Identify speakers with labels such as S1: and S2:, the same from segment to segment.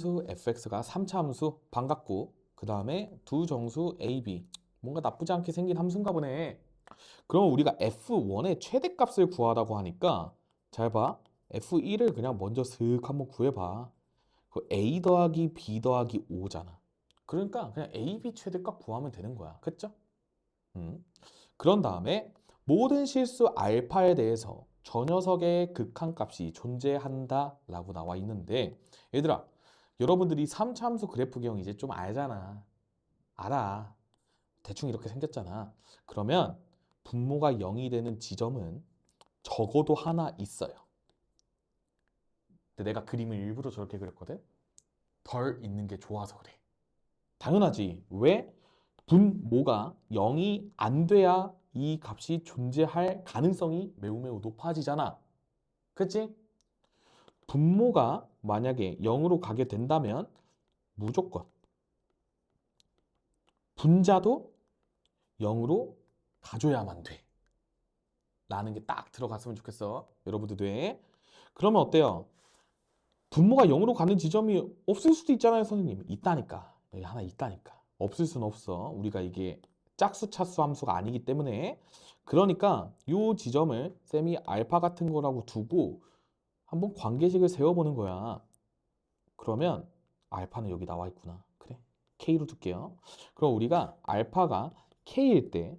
S1: 수 fx가 3차 함수 반갑고 그 다음에 두 정수 a, b 뭔가 나쁘지 않게 생긴 함수인가 보네. 그럼 우리가 f1의 최대값을 구하라고 하니까 잘 봐. f1을 그냥 먼저 슥 한번 구해봐. 그 a 더하기 b 더하기 5잖아. 그러니까 그냥 a, b 최대값 구하면 되는 거야. 그쵸? 그런 다음에 모든 실수 알파에 대해서 저 녀석의 극한값이 존재한다 라고 나와 있는데 얘들아 여러분들이 3차 함수 그래프 기억 이제 좀 알잖아. 알아. 대충 이렇게 생겼잖아. 그러면 분모가 0이 되는 지점은 적어도 하나 있어요. 근데 내가 그림을 일부러 저렇게 그렸거든. 덜 있는 게 좋아서 그래. 당연하지. 왜? 분모가 0이 안 돼야 이 값이 존재할 가능성이 매우 매우 높아지잖아. 그치? 분모가 만약에 0으로 가게 된다면 무조건 분자도 0으로 가줘야만 돼. 라는 게 딱 들어갔으면 좋겠어. 여러분들도 돼. 그러면 어때요? 분모가 0으로 가는 지점이 없을 수도 있잖아요, 선생님. 있다니까. 여기 하나 있다니까. 없을 수는 없어. 우리가 이게 짝수 차수 함수가 아니기 때문에. 그러니까 이 지점을 쌤이 알파 같은 거라고 두고 한번 관계식을 세워보는 거야. 그러면 알파는 여기 나와 있구나. 그래. K로 둘게요. 그럼 우리가 알파가 K일 때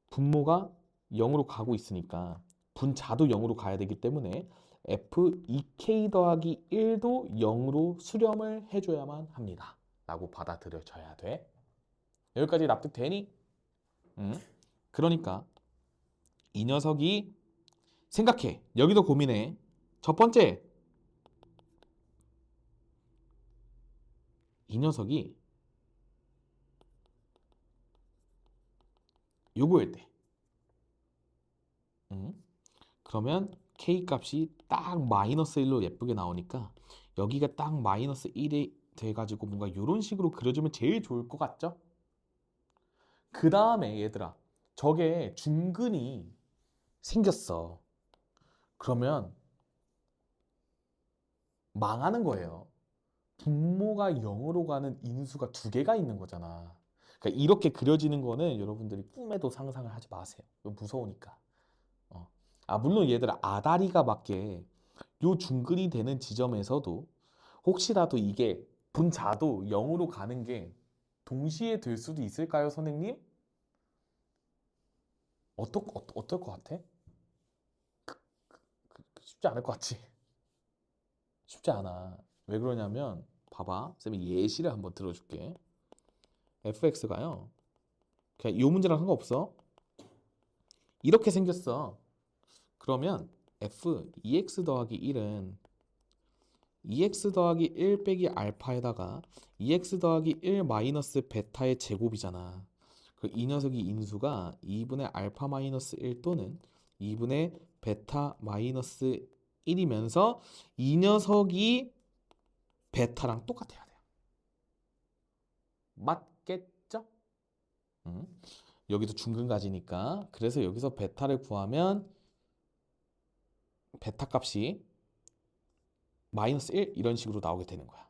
S1: 분모가 0으로 가고 있으니까 분자도 0으로 가야 되기 때문에 F2K 더하기 1도 0으로 수렴을 해줘야만 합니다. 라고 받아들여져야 돼. 여기까지 납득되니? 응? 그러니까 이 녀석이 생각해. 여기도 고민해. 첫 번째, 이 녀석이 요거일 때. 응? 그러면 K 값이 딱 마이너스 1로 예쁘게 나오니까 여기가 딱 마이너스 1이 돼가지고 뭔가 이런 식으로 그려주면 제일 좋을 것 같죠? 그 다음에 얘들아 저게 중근이 생겼어. 그러면 망하는 거예요. 분모가 0으로 가는 인수가 두 개가 있는 거잖아. 그러니까 이렇게 그려지는 거는 여러분들이 꿈에도 상상을 하지 마세요. 이거 무서우니까. 어. 아 물론 얘들아 아다리가 맞게 요 중근이 되는 지점에서도 혹시라도 이게 분자도 0으로 가는 게 동시에 될 수도 있을까요, 선생님? 어떨 것 같아? 쉽지 않을 것 같지? 쉽지 않아. 왜 그러냐면, 봐봐. 쌤이 예시를 한번 들어줄게. fx가요. 그냥 이 문제랑 상관없어. 이렇게 생겼어. 그러면 f 2x 더하기 1은 2x 더하기 1 빼기 알파에다가 2x 더하기 1 마이너스 베타의 제곱이잖아. 그 이 녀석이 인수가 2분의 알파 마이너스 1 또는 2분의 베타 마이너스 1이면서 이 녀석이 베타랑 똑같아야 돼요. 맞겠죠? 응? 여기도 중근가지니까 그래서 여기서 베타를 구하면 베타 값이 마이너스 1 이런 식으로 나오게 되는 거야.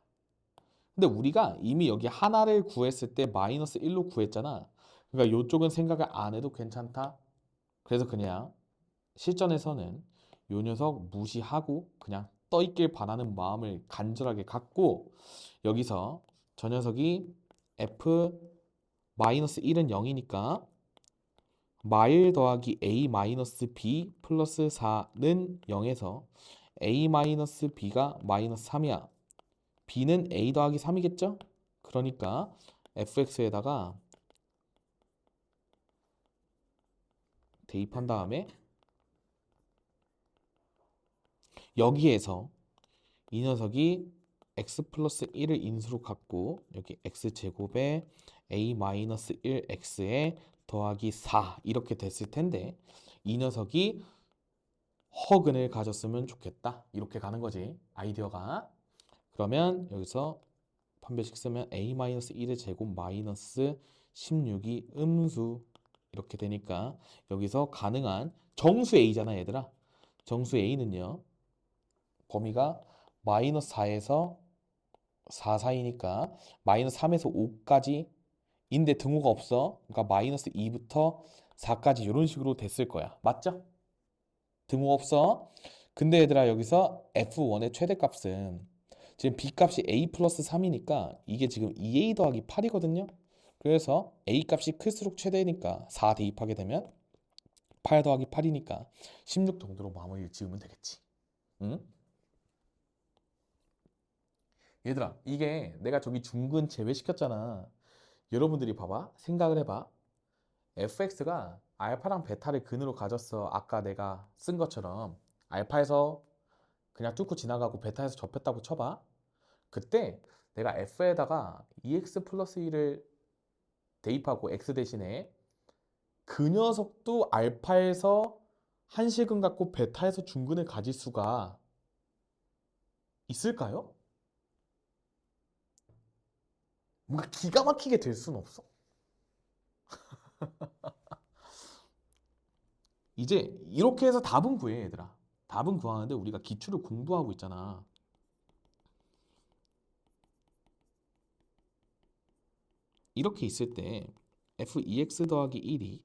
S1: 근데 우리가 이미 여기 하나를 구했을 때 마이너스 1로 구했잖아. 그러니까 이쪽은 생각을 안 해도 괜찮다. 그래서 그냥 실전에서는 요 녀석 무시하고 그냥 떠있길 바라는 마음을 간절하게 갖고 여기서 저 녀석이 f 마이너스 1은 0이니까 마일 더하기 a 마이너스 b 플러스 4는 0에서 a 마이너스 b가 마이너스 3이야. b는 a 더하기 3이겠죠? 그러니까 fx에다가 대입한 다음에 여기에서 이 녀석이 x 플러스 1을 인수로 갖고 여기 x제곱에 a 마이너스 1x에 더하기 4 이렇게 됐을 텐데 이 녀석이 허근을 가졌으면 좋겠다. 이렇게 가는 거지. 아이디어가. 그러면 여기서 판별식 쓰면 a-1의 제곱 마이너스 16이 음수 이렇게 되니까 여기서 가능한 정수 a잖아 얘들아. 정수 a는요. 범위가 마이너스 4에서 4 사이니까 마이너스 3에서 5까지 인데 등호가 없어. 그러니까 마이너스 2부터 4까지 이런 식으로 됐을 거야. 맞죠? 등호 없어. 근데 얘들아 여기서 F1의 최대값은 지금 B값이 A 플러스 3이니까 이게 지금 2A 더하기 8이거든요. 그래서 A 값이 클수록 최대니까 4 대입하게 되면 8 더하기 8이니까 16 정도로 마무리를 지으면 되겠지. 응? 얘들아 이게 내가 저기 중근 제외시켰잖아. 여러분들이 봐봐. 생각을 해봐. fx가 알파랑 베타를 근으로 가졌어. 아까 내가 쓴 것처럼 알파에서 그냥 뚫고 지나가고 베타에서 접혔다고 쳐봐. 그때 내가 f에다가 2x 플러스 1을 대입하고 x 대신에 그 녀석도 알파에서 한식은 갖고 베타에서 중근을 가질 수가 있을까요? 뭔가 기가 막히게 될 수는 없어. 이제 이렇게 해서 답은 구해 얘들아. 답은 구하는데 우리가 기출을 공부하고 있잖아. 이렇게 있을 때 f2x 더하기 1이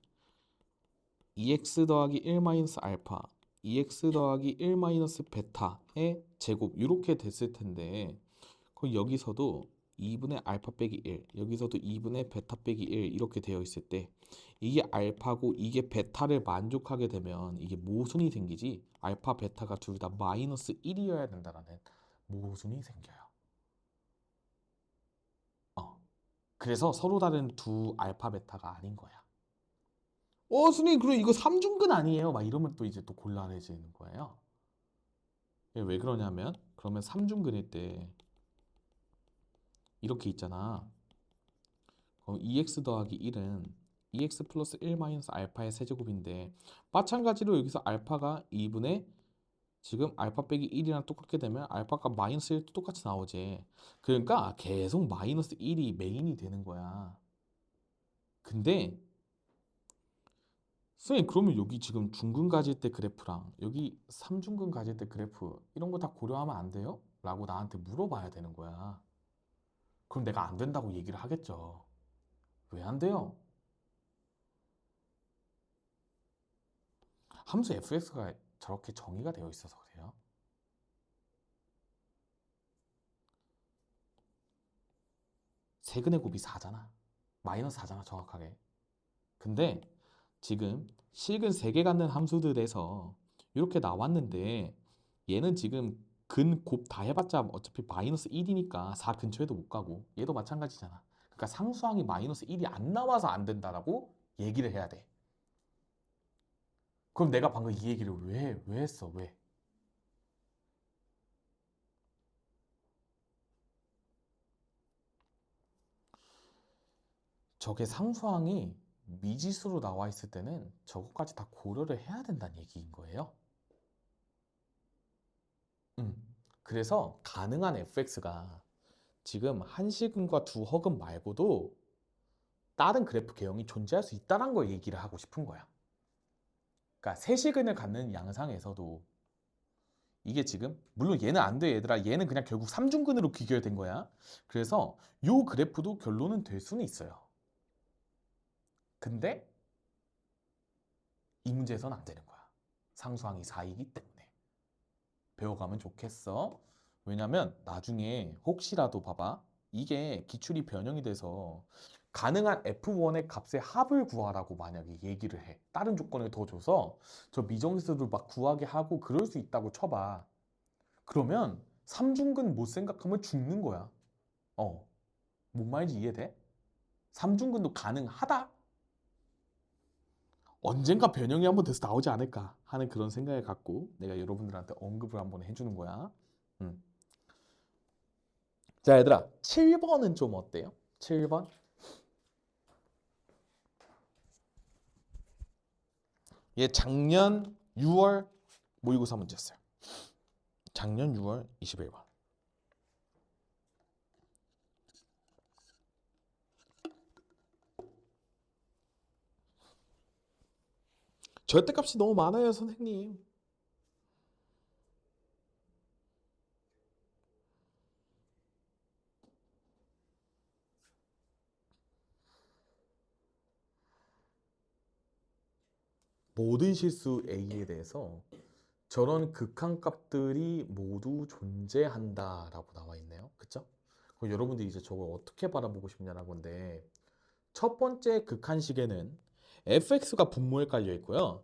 S1: 2x 더하기 1 마이너스 알파 2x 더하기 1 마이너스 베타의 제곱 이렇게 됐을 텐데 그럼 여기서도 2분의 알파 빼기 1 여기서도 2분의 베타 빼기 1 이렇게 되어 있을 때 이게 알파고 이게 베타를 만족하게 되면 이게 모순이 생기지 알파 베타가 둘 다 마이너스 1이어야 된다라는 모순이 생겨요. 그래서 서로 다른 두 알파 베타가 아닌 거야. 선생님, 그럼 이거 삼중근 아니에요? 막 이러면 또 이제 또 곤란해지는 거예요. 이게 왜 그러냐면, 그러면 삼중근일 때 이렇게 있잖아. 그럼 2x 더하기 1은 2x 플러스 1 마이너스 알파의 세제곱인데, 마찬가지로 여기서 알파가 2분의 지금 알파 빼기 1이랑 똑같게 되면 알파가 마이너스 1도 똑같이 나오지. 그러니까 계속 마이너스 1이 메인이 되는 거야. 근데 선생님 그러면 여기 지금 중근 가질 때 그래프랑 여기 삼중근 가질 때 그래프 이런 거 다 고려하면 안 돼요? 라고 나한테 물어봐야 되는 거야. 그럼 내가 안 된다고 얘기를 하겠죠. 왜 안 돼요? 함수 fx가 저렇게 정의가 되어 있어서 그래요. 세근의 곱이 4잖아. 마이너스 4잖아 정확하게. 근데 지금 실근 3개 갖는 함수들에서 이렇게 나왔는데 얘는 지금 근 곱 다 해봤자 어차피 마이너스 1이니까 4 근처에도 못 가고 얘도 마찬가지잖아. 그러니까 상수항이 마이너스 1이 안 나와서 안 된다라고 얘기를 해야 돼. 그럼 내가 방금 이 얘기를 왜 했어? 왜? 저게 상수항이 미지수로 나와 있을 때는 저것까지 다 고려를 해야 된다는 얘기인 거예요. 음. 그래서 가능한 fx가 지금 한시근과 두허근 말고도 다른 그래프 개형이 존재할 수 있다는 걸 얘기를 하고 싶은 거야. 그러니까 세시근을 갖는 양상에서도 이게 지금 물론 얘는 안 돼 얘들아. 얘는 그냥 결국 삼중근으로 귀결된 거야. 그래서 요 그래프도 결론은 될 수는 있어요. 근데 이 문제에서는 안 되는 거야. 상수항이 4이기 때문에. 배워가면 좋겠어. 왜냐면 나중에 혹시라도 봐봐. 이게 기출이 변형이 돼서 가능한 F1의 값의 합을 구하라고 만약에 얘기를 해. 다른 조건을 더 줘서 저 미정수를 막 구하게 하고 그럴 수 있다고 쳐봐. 그러면 삼중근 못 생각하면 죽는 거야. 뭔 말인지 이해돼? 삼중근도 가능하다? 언젠가 변형이 한번 돼서 나오지 않을까 하는 그런 생각을 갖고 내가 여러분들한테 언급을 한번 해주는 거야. 음. 자, 얘들아, 7번은 좀 어때요? 7번? 얘 작년 6월 모의고사 문제였어요. 작년 6월 21번. 절대값이 너무 많아요, 선생님. 모든 실수 A에 대해서 저런 극한값들이 모두 존재한다라고 나와 있네요. 그쵸? 그럼 여러분들이 이제 저걸 어떻게 바라보고 싶냐는 건데 첫 번째 극한식에는 fx가 분모에 깔려 있고요.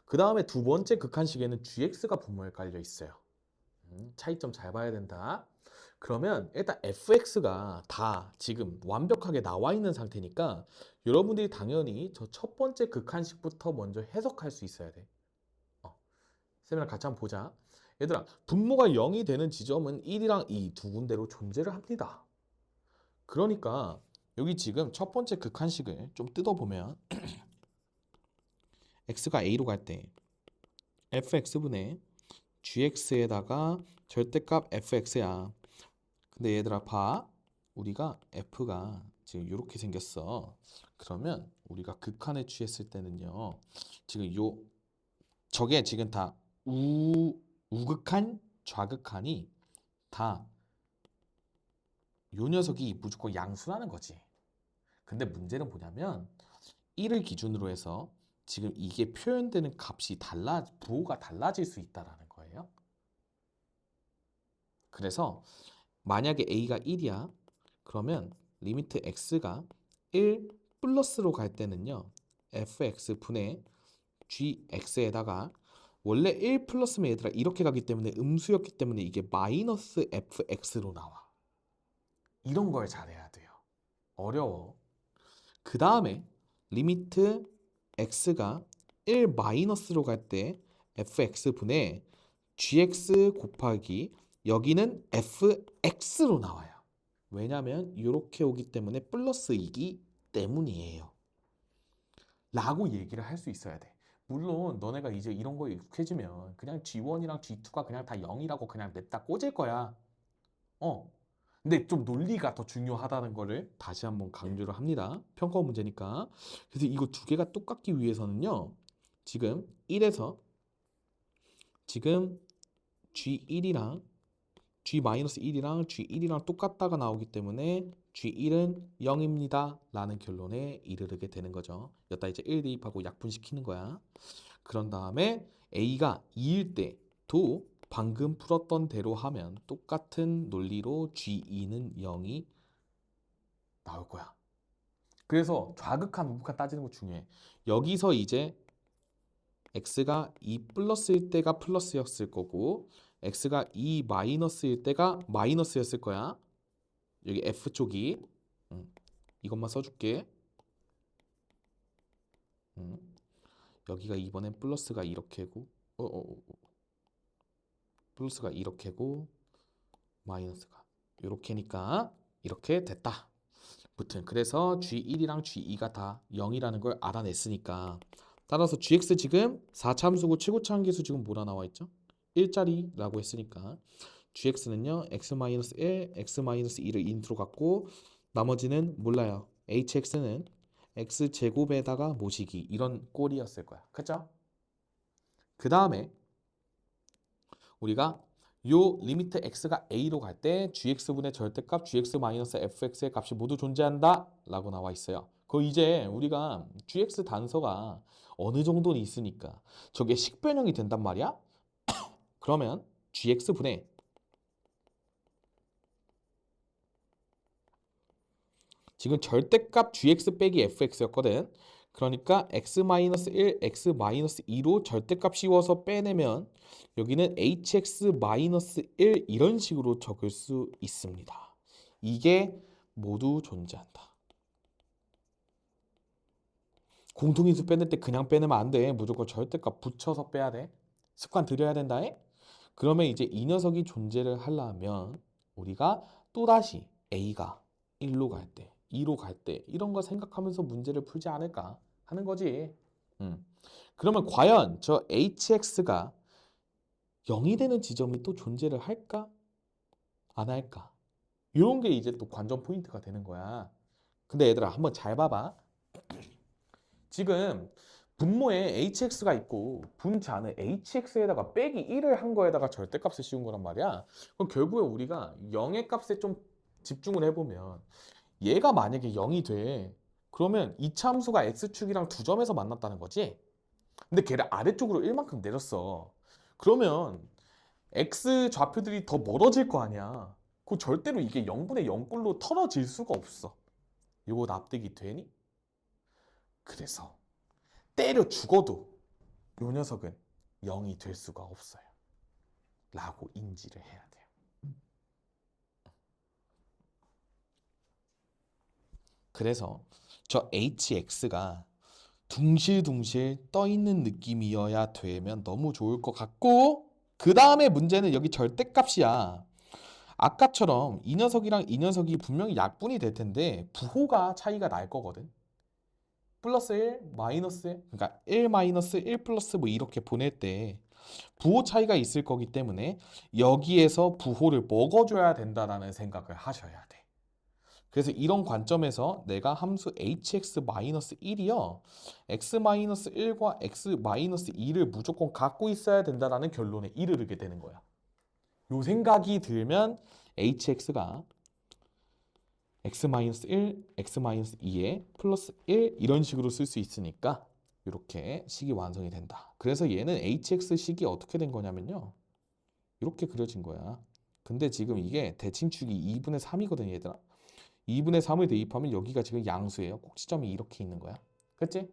S1: 그 다음에 두 번째 극한식에는 gx가 분모에 깔려 있어요. 차이점 잘 봐야 된다. 그러면 일단 fx가 다 지금 완벽하게 나와 있는 상태니까 여러분들이 당연히 저 첫 번째 극한식부터 먼저 해석할 수 있어야 돼. 쌤이랑 같이 한번 보자. 얘들아, 분모가 0이 되는 지점은 1이랑 2 두 군데로 존재를 합니다. 그러니까 여기 지금 첫 번째 극한식을 좀 뜯어보면 x가 a로 갈 때 fx분의 gx에다가 절대값 fx야. 근데 얘들아 봐. 우리가 f가 지금 이렇게 생겼어. 그러면 우리가 극한에 취했을 때는요. 지금 저게 지금 다 우극한, 좌극한이 다 요 녀석이 무조건 양수라는 거지. 근데 문제는 뭐냐면 1을 기준으로 해서 지금 이게 표현되는 값이 부호가 달라질 수 있다라는 거예요. 그래서 만약에 a가 1이야. 그러면 리미트 x가 1 플러스로 갈 때는요. fx분의 gx에다가 원래 1 플러스면 얘들아 이렇게 가기 때문에 음수였기 때문에 이게 마이너스 fx로 나와. 이런 걸 잘해야 돼요. 어려워. 그 다음에 리미트 x가 1 마이너스로 갈 때 fx분의 gx 곱하기 여기는 fx로 나와요. 왜냐면 이렇게 오기 때문에 플러스이기 때문이에요. 라고 얘기를 할 수 있어야 돼. 물론 너네가 이제 이런 거에 익숙해지면 그냥 G1이랑 G2가 그냥 다 0이라고 그냥 냅다 꽂을 거야. 근데 좀 논리가 더 중요하다는 거를 다시 한번 강조를 합니다. 평가 문제니까. 그래서 이거 두 개가 똑같기 위해서는요. 지금 1에서 지금 G1이랑 G-1이랑 G1이랑 똑같다가 나오기 때문에 G1은 0입니다. 라는 결론에 이르게 되는 거죠. 여기다 이제 1 대입하고 약분시키는 거야. 그런 다음에 A가 2일 때도 방금 풀었던 대로 하면 똑같은 논리로 G2는 0이 나올 거야. 그래서 좌극한, 우극한 따지는 거 중요해. 여기서 이제 x가 2 플러스일 때가 플러스였을 거고 x가 2 마이너스일 때가 마이너스였을 거야. 여기 F쪽이 이것만 써줄게. 여기가 이번엔 플러스가 이렇게고 플러스가 이렇게고 마이너스가 이렇게니까 이렇게 됐다. 무튼 그래서 G1이랑 G2가 다 0이라는 걸 알아냈으니까 따라서 GX 지금 4참수고 최고차항계수 지금 뭐라 나와 있죠? 1짜리라고 했으니까 GX는요 X-1, X-2를 인트로 갖고 나머지는 몰라요. HX는 X제곱에다가 모시기 이런 꼴이었을 거야. 그쵸? 그 다음에 우리가 요 리미트 x가 a로 갈 때 gx분의 절대값 gx-fx의 값이 모두 존재한다 라고 나와 있어요. 그 이제 우리가 gx 단서가 어느 정도는 있으니까 저게 식변형이 된단 말이야. 그러면 gx분의 지금 절대값 gx 빼기 fx였거든. 그러니까 x-1, x-2로 절대값 씌워서 빼내면 여기는 hx-1 이런 식으로 적을 수 있습니다. 이게 모두 존재한다. 공통인수 빼낼 때 그냥 빼내면 안 돼. 무조건 절대값 붙여서 빼야 돼. 습관 들여야 된다. 그러면 이제 이 녀석이 존재를 하려면 우리가 또다시 a가 1로 갈 때, 2로 갈 때 이런 거 생각하면서 문제를 풀지 않을까 하는 거지. 그러면 과연 저 hx가 0이 되는 지점이 또 존재를 할까? 안 할까? 이런 게 이제 또 관전 포인트가 되는 거야. 근데 얘들아 한번 잘 봐봐. 지금 분모에 hx가 있고 분자는 hx에다가 빼기 1을 한 거에다가 절대값을 씌운 거란 말이야. 그럼 결국에 우리가 0의 값에 좀 집중을 해보면 얘가 만약에 0이 돼. 그러면 이차 함수가 x축이랑 두 점에서 만났다는 거지. 근데 걔를 아래쪽으로 1만큼 내렸어. 그러면 x 좌표들이 더 멀어질 거 아니야. 그 절대로 이게 0분의 0꼴로 털어질 수가 없어. 이거 납득이 되니? 그래서 때려 죽어도 요 녀석은 0이 될 수가 없어요. 라고 인지를 해야 돼요. 그래서 저 hx가 둥실둥실 떠 있는 느낌이어야 되면 너무 좋을 것 같고, 그 다음에 문제는 여기 절대값이야. 아까처럼 이 녀석이랑 이 녀석이 분명히 약분이 될 텐데 부호가 차이가 날 거거든. 플러스 1, 마이너스 1, 그러니까 1 마이너스 1 플러스 뭐 이렇게 보낼 때 부호 차이가 있을 거기 때문에 여기에서 부호를 먹어줘야 된다라는 생각을 하셔야 돼. 그래서 이런 관점에서 내가 함수 hx-1이요. x-1과 x-2를 무조건 갖고 있어야 된다라는 결론에 이르게 되는 거야. 요 생각이 들면 hx가 x-1, x-2에 플러스 1 이런 식으로 쓸 수 있으니까 이렇게 식이 완성이 된다. 그래서 얘는 hx식이 어떻게 된 거냐면요. 이렇게 그려진 거야. 근데 지금 이게 대칭축이 2분의 3이거든 얘들아. 2분의 3을 대입하면 여기가 지금 양수예요. 꼭지점이 이렇게 있는 거야. 그치?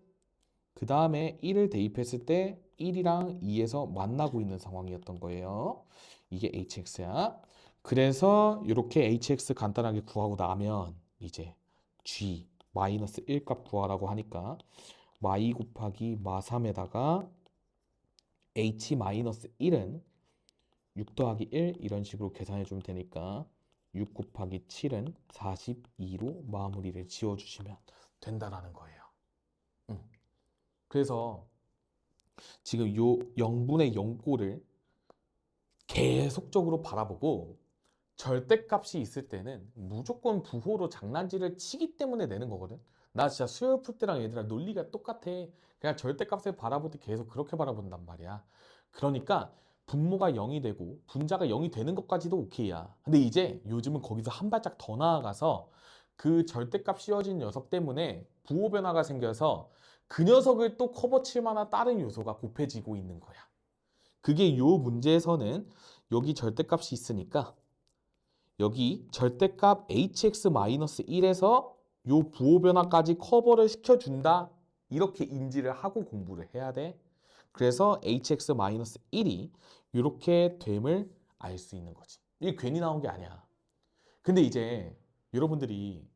S1: 그 다음에 1을 대입했을 때 1이랑 2에서 만나고 있는 상황이었던 거예요. 이게 hx야. 그래서 이렇게 hx 간단하게 구하고 나면 이제 g 마이너스 1 값 구하라고 하니까 y 곱하기 마3에다가 h 마이너스 1은 6 더하기 1 이런 식으로 계산해 주면 되니까 6 곱하기 7은 42로 마무리를 지어주시면 된다라는 거예요. 그래서 지금 요 0분의 0꼴을 계속적으로 바라보고 절대값이 있을 때는 무조건 부호로 장난질을 치기 때문에 내는 거거든. 나 진짜 수열 풀 때랑 얘들아 논리가 똑같아. 그냥 절대값을 바라볼 때 계속 그렇게 바라본단 말이야. 그러니까 분모가 0이 되고 분자가 0이 되는 것까지도 오케이야. 근데 이제 요즘은 거기서 한 발짝 더 나아가서 그 절대값 씌워진 녀석 때문에 부호 변화가 생겨서 그 녀석을 또 커버칠 만한 다른 요소가 곱해지고 있는 거야. 그게 요 문제에서는 여기 절대값이 있으니까 여기 절대값 hx-1에서 요 부호 변화까지 커버를 시켜준다. 이렇게 인지를 하고 공부를 해야 돼. 그래서 hx-1이 이렇게 됨을 알 수 있는 거지. 이게 괜히 나온 게 아니야. 근데 이제 여러분들이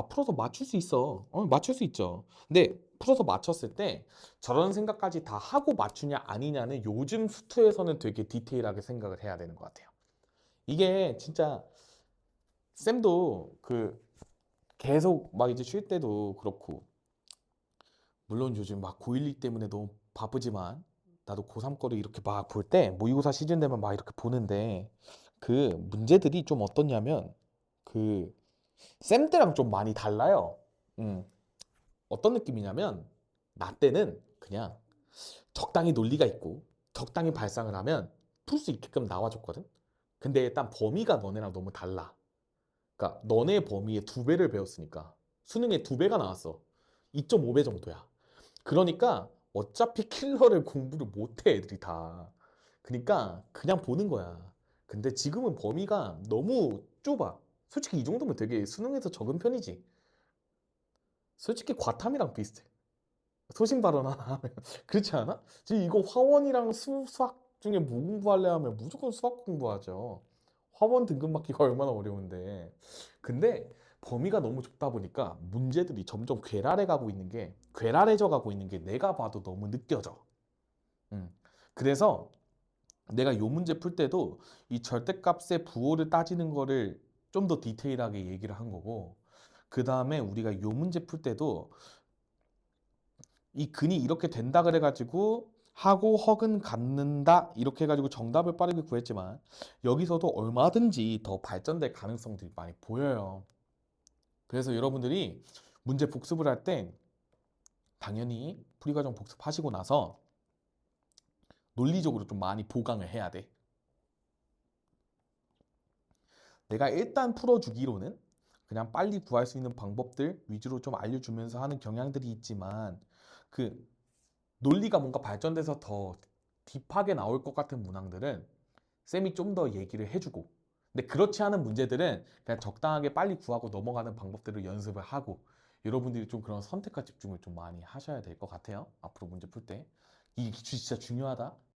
S1: 풀어서 맞출 수 있어. 맞출 수 있죠. 근데 풀어서 맞췄을 때 저런 생각까지 다 하고 맞추냐 아니냐는 요즘 수투에서는 되게 디테일하게 생각을 해야 되는 것 같아요. 이게 진짜 쌤도 계속 막 이제 쉴 때도 그렇고, 물론 요즘 막 고1, 2 때문에 너무 바쁘지만 나도 고3 거를 이렇게 막 볼 때 모의고사 시즌 되면 막 이렇게 보는데 그 문제들이 좀 어떻냐면 그 쌤 때랑 좀 많이 달라요. 음, 어떤 느낌이냐면 나 때는 그냥 적당히 논리가 있고 적당히 발상을 하면 풀 수 있게끔 나와줬거든. 근데 일단 범위가 너네랑 너무 달라. 그러니까 너네 범위의 2배를 배웠으니까 수능에 2배가 나왔어. 2.5배 정도야. 그러니까 어차피 킬러를 공부를 못해 애들이 다. 그러니까 그냥 보는 거야. 근데 지금은 범위가 너무 좁아. 솔직히 이 정도면 되게 수능에서 적은 편이지. 솔직히 과탐이랑 비슷해. 소신 발언 하나 하면 그렇지 않아? 지금 이거 화원이랑 수학 중에 뭐 공부할래 하면 무조건 수학 공부하죠. 화원 등급 맞기가 얼마나 어려운데. 근데 범위가 너무 좁다 보니까 문제들이 점점 괴랄해져 가고 있는 게 내가 봐도 너무 느껴져. 음. 그래서 내가 요 문제 풀 때도 이 절대값의 부호를 따지는 거를 좀 더 디테일하게 얘기를 한 거고, 그 다음에 우리가 요 문제 풀 때도 이 근이 이렇게 된다 그래가지고 하고 허근 갖는다 이렇게 해가지고 정답을 빠르게 구했지만 여기서도 얼마든지 더 발전될 가능성들이 많이 보여요. 그래서 여러분들이 문제 복습을 할 때 당연히 풀이과정 복습하시고 나서 논리적으로 좀 많이 보강을 해야 돼. 내가 일단 풀어주기로는 그냥 빨리 구할 수 있는 방법들 위주로 좀 알려주면서 하는 경향들이 있지만 그 논리가 뭔가 발전돼서 더 딥하게 나올 것 같은 문항들은 쌤이 좀 더 얘기를 해주고, 근데 그렇지 않은 문제들은 그냥 적당하게 빨리 구하고 넘어가는 방법들을 연습을 하고, 여러분들이 좀 그런 선택과 집중을 좀 많이 하셔야 될 것 같아요. 앞으로 문제 풀 때. 이게 진짜 중요하다.